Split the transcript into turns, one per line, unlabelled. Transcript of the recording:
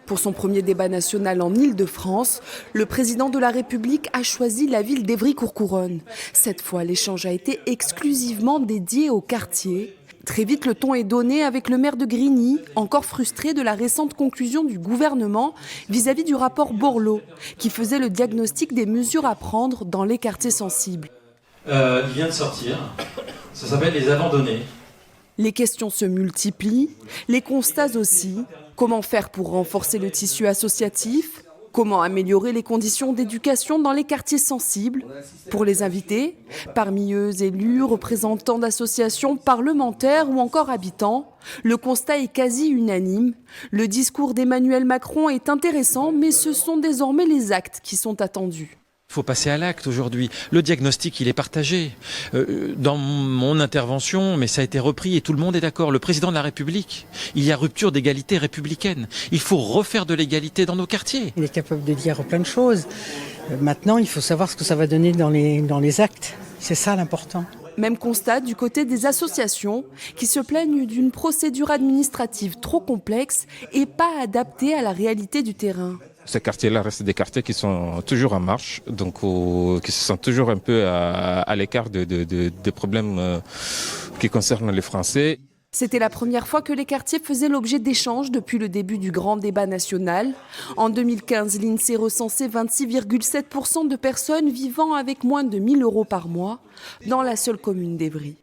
Pour son premier débat national en Île-de-France, le président de la République a choisi la ville d'Évry-Courcouronnes. Cette fois, l'échange a été exclusivement dédié au quartier. Très vite, le ton est donné avec le maire de Grigny, encore frustré de la récente conclusion du gouvernement vis-à-vis du rapport Borloo, qui faisait le diagnostic des mesures à prendre dans les quartiers sensibles.
Il vient de sortir, ça s'appelle les abandonnés.
Les questions se multiplient, les constats aussi. Comment faire pour renforcer le tissu associatif ? Comment améliorer les conditions d'éducation dans les quartiers sensibles ? Pour les invités, parmi eux élus, représentants d'associations, parlementaires ou encore habitants, le constat est quasi unanime. Le discours d'Emmanuel Macron est intéressant, mais ce sont désormais les actes qui sont attendus.
Il faut passer à l'acte aujourd'hui. Le diagnostic, il est partagé. Dans mon intervention, mais ça a été repris et tout le monde est d'accord. Le président de la République, il y a rupture d'égalité républicaine. Il faut refaire de l'égalité dans nos quartiers.
Il est capable de dire plein de choses. Maintenant, il faut savoir ce que ça va donner dans les actes. C'est ça l'important.
Même constat du côté des associations qui se plaignent d'une procédure administrative trop complexe et pas adaptée à la réalité du terrain.
Ces quartiers-là restent des quartiers qui sont toujours en marche, donc qui se sentent toujours un peu à l'écart des problèmes qui concernent les Français.
C'était la première fois que les quartiers faisaient l'objet d'échanges depuis le début du grand débat national. En 2015, l'INSEE recensait 26,7% de personnes vivant avec moins de 1 000 € par mois dans la seule commune d'Évry.